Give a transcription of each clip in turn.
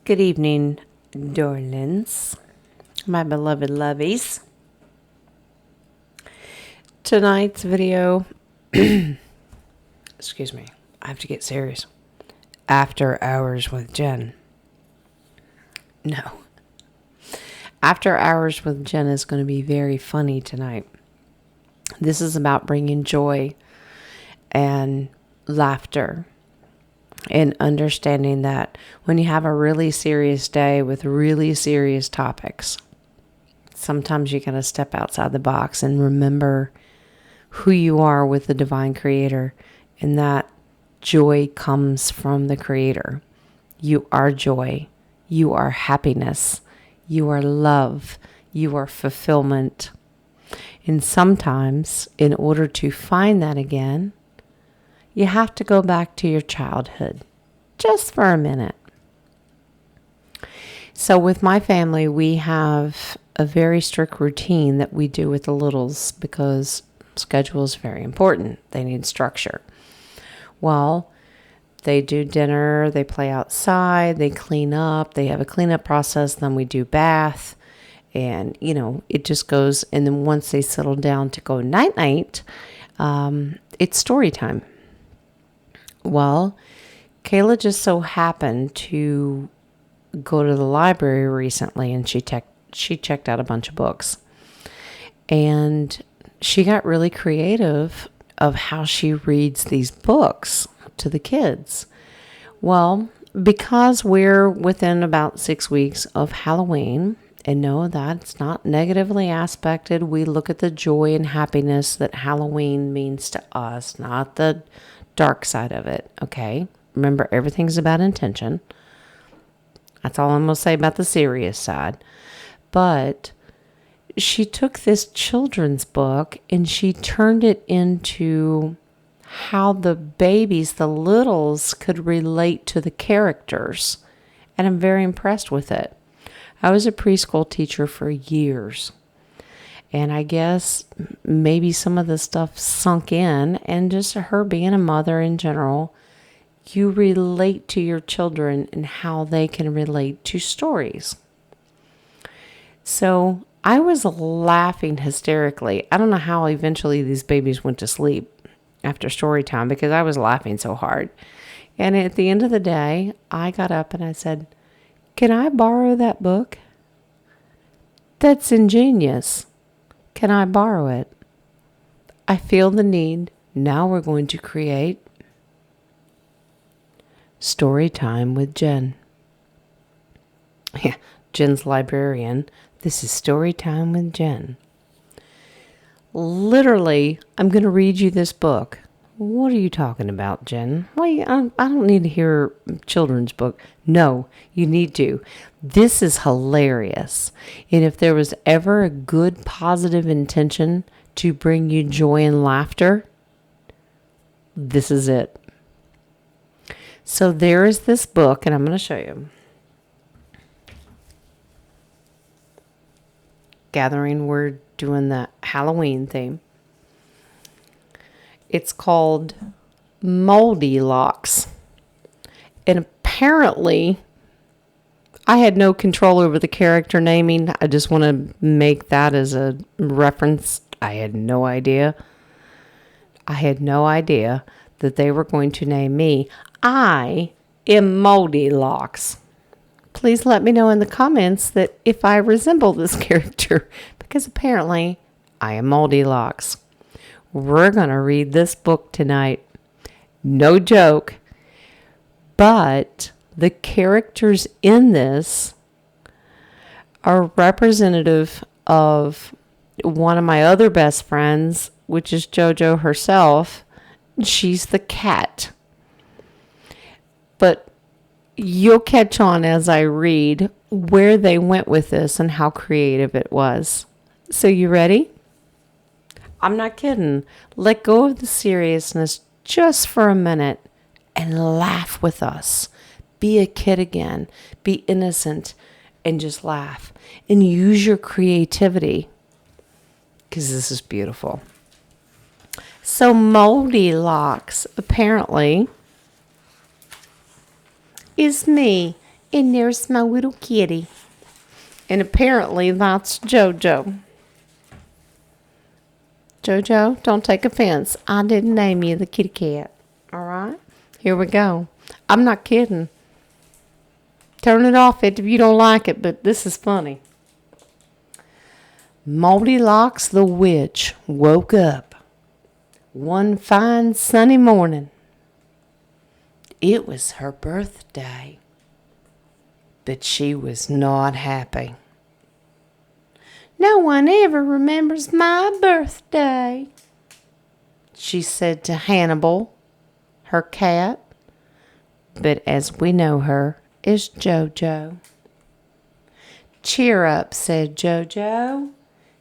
Good evening, darlings, my beloved lovies. Tonight's video, excuse me, I have to get serious. After Hours with Jen. No. After Hours with Jen is going to be very funny tonight. This is about bringing joy and laughter. And understanding that when you have a really serious day with really serious topics, sometimes you gotta step outside the box and remember who you are with the divine creator, and that joy comes from the creator. You are joy. You are happiness. You are love. You are fulfillment. And sometimes, in order to find that again, you have to go back to your childhood, just for a minute. So with my family, we have a very strict routine that we do with the littles because schedule is very important. They need structure. Well, they do dinner, they play outside, they clean up, they have a cleanup process, then we do bath, and, it just goes. And then once they settle down to go night-night, it's story time. Well, Kayla just so happened to go to the library recently, and she checked out a bunch of books. And she got really creative of how she reads these books to the kids. Well, because we're within about 6 weeks of Halloween, and no, that's not negatively aspected. We look at the joy and happiness that Halloween means to us, not the dark side of it, okay? Remember, everything's about intention. That's all I'm going to say about the serious side. But she took this children's book and she turned it into how the babies, the littles, could relate to the characters. And I'm very impressed with it. I was a preschool teacher for years. And I guess maybe some of the stuff sunk in, and just her being a mother in general, you relate to your children and how they can relate to stories. So I was laughing hysterically. I don't know how eventually these babies went to sleep after story time because I was laughing so hard. And at the end of the day, I got up and I said, "Can I borrow that book? That's ingenious. Can I borrow it? I feel the need. Now we're going to create story time with Jen." Yeah, Jen's librarian. This is story time with Jen. Literally, I'm going to read you this book. What are you talking about, Jen? Well, I don't need to hear a children's book. No, you need to. This is hilarious. And if there was ever a good, positive intention to bring you joy and laughter, this is it. So there is this book, and I'm going to show you. Gathering, we're doing the Halloween theme. It's called Moldy Locks. And apparently, I had no control over the character naming. I just want to make that as a reference. I had no idea. That they were going to name me. I am Moldy Locks. Please let me know in the comments that if I resemble this character, because apparently I am Moldy Locks. We're going to read this book tonight. No joke. But the characters in this are representative of one of my other best friends, which is JoJo herself. She's the cat. But you'll catch on as I read where they went with this and how creative it was. So you ready? I'm not kidding. Let go of the seriousness just for a minute and laugh with us. Be a kid again. Be innocent and just laugh. And use your creativity because this is beautiful. So Moldy Locks apparently is me And there's my little kitty. And apparently that's JoJo. JoJo, don't take offense. I didn't name you the kitty cat. All right? Here we go. I'm not kidding. Turn it off if you don't like it, but this is funny. Moldylocks the witch woke up one fine sunny morning. It was her birthday, but she was not happy. No one ever remembers my birthday, she said to Hannibal, her cat, but as we know her as JoJo. Cheer up, said JoJo.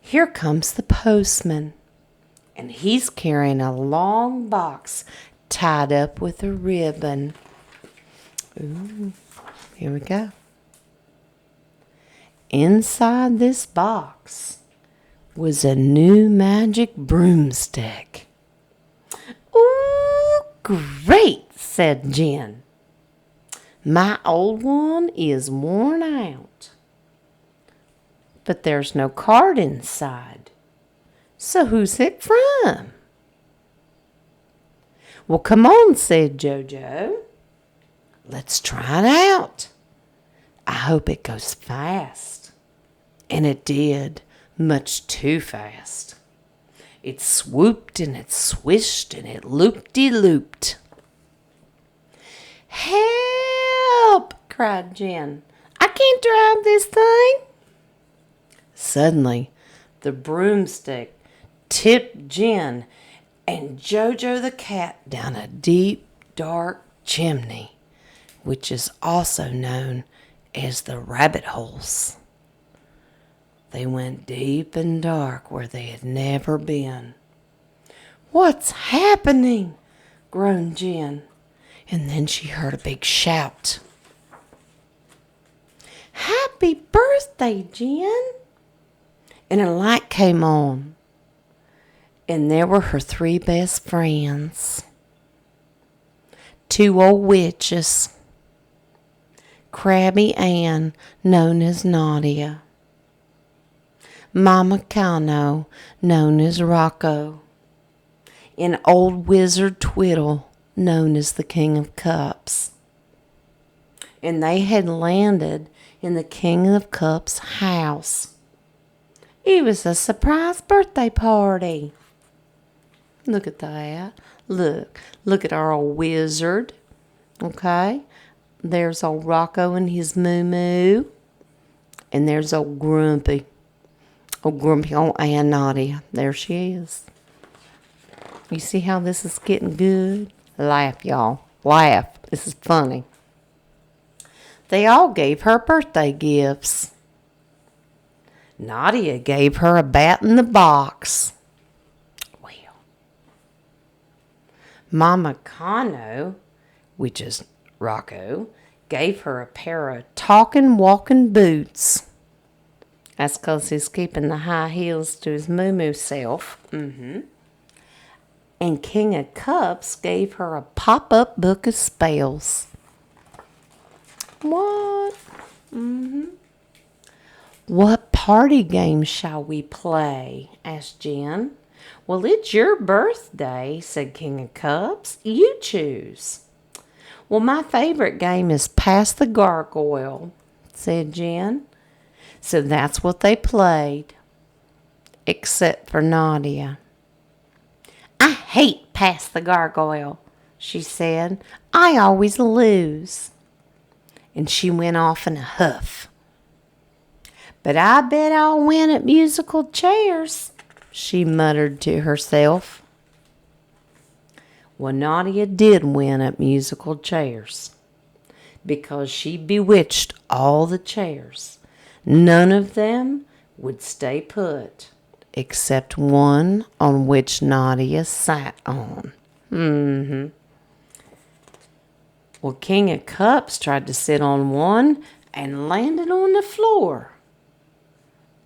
Here comes the postman, and he's carrying a long box tied up with a ribbon. Ooh, here we go. Inside this box was a new magic broomstick. Ooh, great, said Jen. My old one is worn out. But there's no card inside. So who's it from? Well, come on, said JoJo. Let's try it out. I hope it goes fast. And it did, much too fast. It swooped and it swished and it loop-de-looped. Help! Cried Jen. I can't drive this thing. Suddenly, the broomstick tipped Jen and JoJo the cat down a deep, dark chimney, which is also known as the rabbit holes. They went deep and dark where they had never been. What's happening? Groaned Jen, and then she heard a big shout. Happy birthday, Jen! And a light came on, and there were her three best friends. 2 old witches, Crabby Ann, known as Nadia, Mama Cano, known as Rocco, and old wizard Twiddle, known as the King of Cups. And they had landed in the King of Cups' house. It was a surprise birthday party. Look at that. Look at our old wizard. Okay. There's old Rocco and his moo-moo. And there's old Grumpy. Old Grumpy, old Aunt Nadia. There she is. You see how this is getting good? Laugh, y'all. Laugh. This is funny. They all gave her birthday gifts. Nadia gave her a bat in the box. Well, Mama Cano, which is Rocco, gave her a pair of talking, walking boots. That's because he's keeping the high heels to his moo-moo self. And King of Cups gave her a pop-up book of spells. What? What party game shall we play? Asked Jen. Well, it's your birthday, said King of Cups. You choose. Well, my favorite game is Pass the Gargoyle, said Jen. So that's what they played, except for Nadia. I hate Pass the Gargoyle, she said. I always lose. And she went off in a huff. But I bet I'll win at musical chairs, she muttered to herself. Well, Nadia did win at musical chairs because she bewitched all the chairs. None of them would stay put except one on which Nadia sat on. Well, King of Cups tried to sit on one and landed on the floor.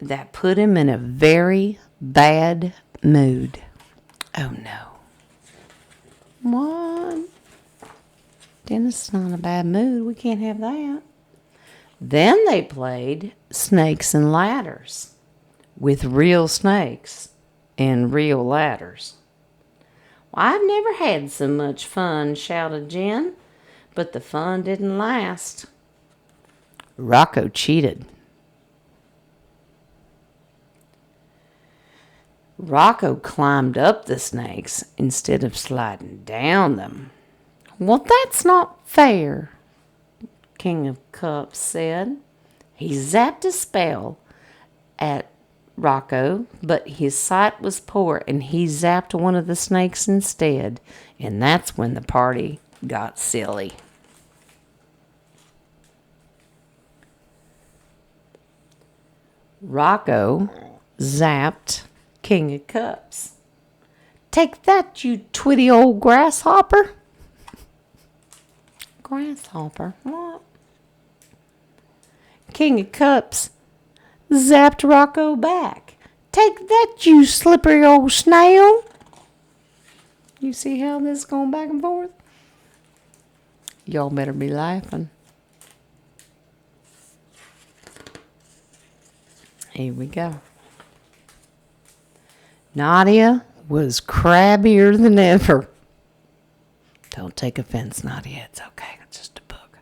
That put him in a very bad mood. Oh, no. What? Dennis is not in a bad mood. We can't have that. Then they played snakes and ladders with real snakes and real ladders. "Well, I've never had so much fun," shouted Jen, but the fun didn't last. Rocco cheated. Rocco climbed up the snakes instead of sliding down them. "Well, that's not fair," King of Cups said. He zapped a spell at Rocco, but his sight was poor, and he zapped one of the snakes instead, and that's when the party got silly. Rocco zapped King of Cups. "Take that, you twitty old grasshopper." Grasshopper? What? King of Cups zapped Rocco back. "Take that, you slippery old snail." You see how this is going back and forth? Y'all better be laughing. Here we go. Nadia was crabbier than ever. Don't take offense, Nadia. It's okay. It's just a book.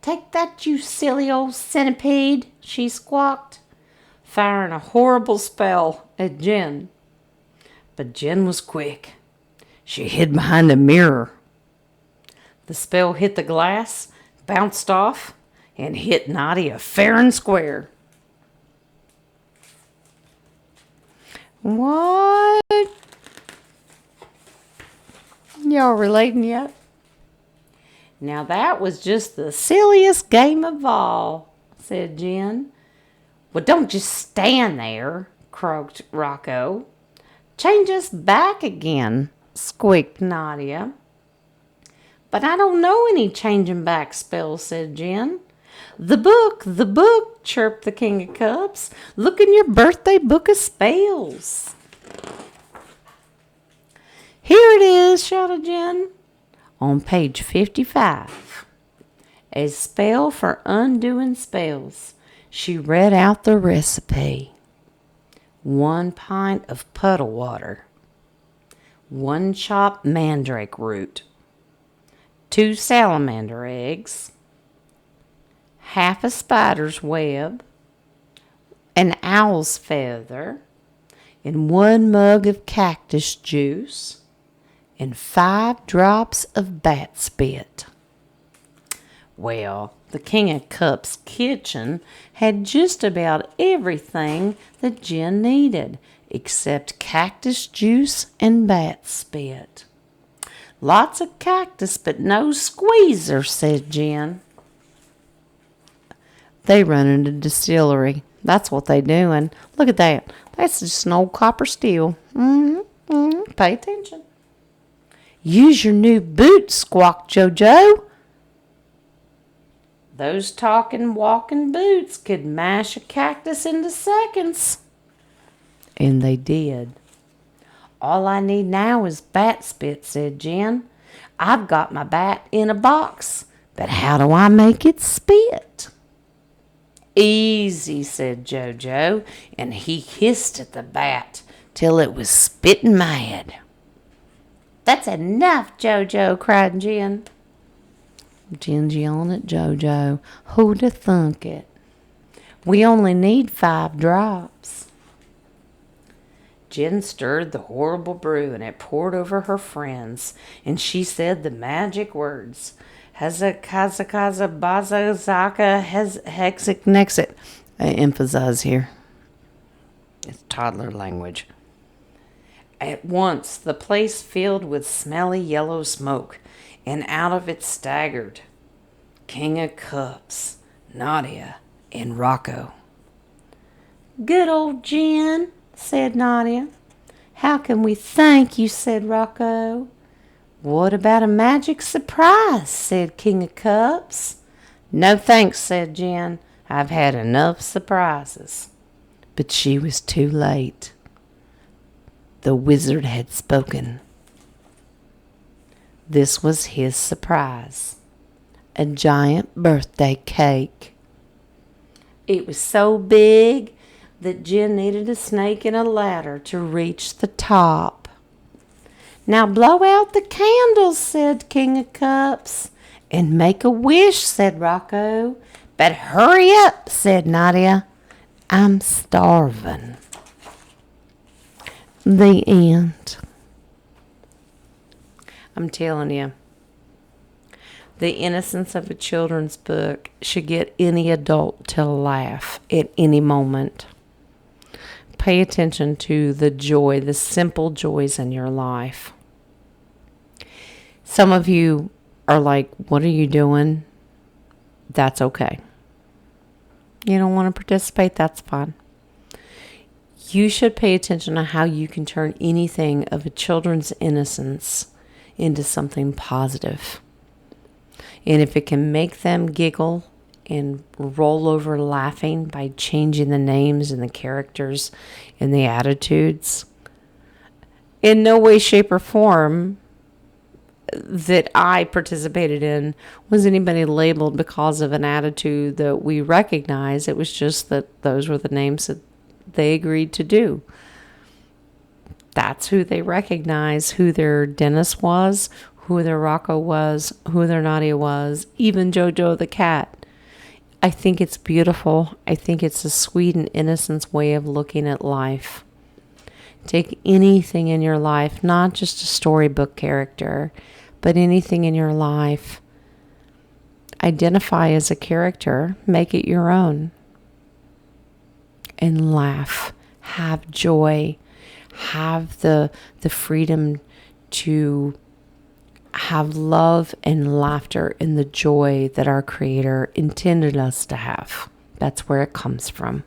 "Take that, you silly old centipede," she squawked, firing a horrible spell at Jen. But Jen was quick. She hid behind a mirror. The spell hit the glass, bounced off, and hit Nadia fair and square. What? Y'all relating yet? "Now that was just the silliest game of all," said Jen. "Well, don't just stand there," croaked Rocco. "Change us back again," squeaked Nadia. "But I don't know any changing back spells," said Jen. The book, chirped the King of Cups. "Look in your birthday book of spells." "Here it is," shouted Jen. "On page 55. A spell for undoing spells." She read out the recipe. 1 pint of puddle water. 1 chopped mandrake root. 2 salamander eggs. Half a spider's web. An owl's feather. And 1 mug of cactus juice. And 5 drops of bat spit. Well, the King of Cups kitchen had just about everything that Jen needed, except cactus juice and bat spit. "Lots of cactus, but no squeezer," said Jen. They run in a distillery. That's what they doing. Look at that. That's just an old copper steel. Pay attention. "Use your new boots," squawked JoJo. "Those talking, walking boots could mash a cactus into seconds." And they did. "All I need now is bat spit," said Jen. "I've got my bat in a box, but how do I make it spit?" "Easy," said JoJo, and he hissed at the bat till it was spitting mad. "That's enough, JoJo," cried Jen. Jen's yelling at JoJo. Who'd have thunk it? "We only need 5 drops." Jen stirred the horrible brew, and it poured over her friends, and she said the magic words. Hazakaza baza zaka hexic nexit. I emphasize here. It's toddler language. At once, the place filled with smelly yellow smoke, and out of it staggered King of Cups, Nadia, and Rocco. "Good old Jen," said Nadia. "How can we thank you?" said Rocco. "What about a magic surprise?" said King of Cups. "No thanks," said Jen. "I've had enough surprises." But she was too late. The wizard had spoken. This was his surprise. a giant birthday cake. It was so big that Jen needed a snake and a ladder to reach the top. "Now blow out the candles," said King of Cups. "And make a wish," said Rocco. "But hurry up," said Nadia. "I'm starving." The end. I'm telling you, the innocence of a children's book should get any adult to laugh at any moment. Pay attention to the joy, the simple joys in your life. Some of you are like, "What are you doing?" That's okay. You don't want to participate? That's fine. You should pay attention to how you can turn anything of a children's innocence into something positive. And if it can make them giggle and roll over laughing by changing the names and the characters and the attitudes, in no way, shape, or form that I participated in was anybody labeled because of an attitude that we recognize. It was just that those were the names that they agreed to do. That's who they recognize, who their Dennis was, who their Rocco was, who their Nadia was, even Jojo the cat. I think it's beautiful. I think it's a sweet and innocent way of looking at life. Take anything in your life, not just a storybook character, but anything in your life. Identify as a character, make it your own, and laugh. Have joy. Have the freedom to have love and laughter and the joy that our Creator intended us to have. That's where it comes from.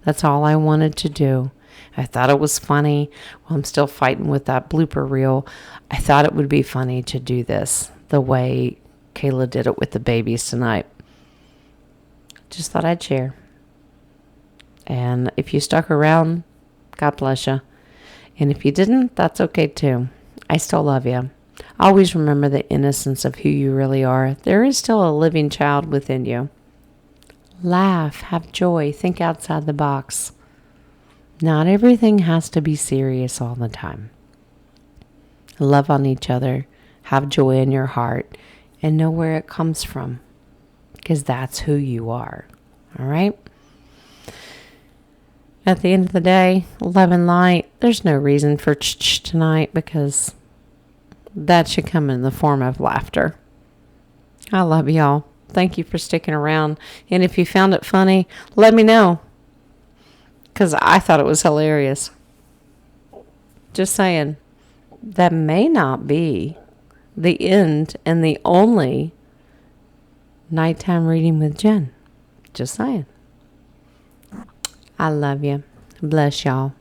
That's all I wanted to do. I thought it was funny. Well, I'm still fighting with that blooper reel. I thought it would be funny to do this the way Kayla did it with the babies tonight. Just thought I'd share. And if you stuck around, God bless you. And if you didn't, that's okay too. I still love you. Always remember the innocence of who you really are. There is still a living child within you. Laugh, have joy, think outside the box. Not everything has to be serious all the time. Love on each other, have joy in your heart, and know where it comes from, because that's who you are. All right? At the end of the day, love and light, there's no reason for tonight, because that should come in the form of laughter. I love y'all. Thank you for sticking around. And if you found it funny, let me know, because I thought it was hilarious. Just saying, that may not be the end and the only nighttime reading with Jen. Just saying. I love you. Bless y'all.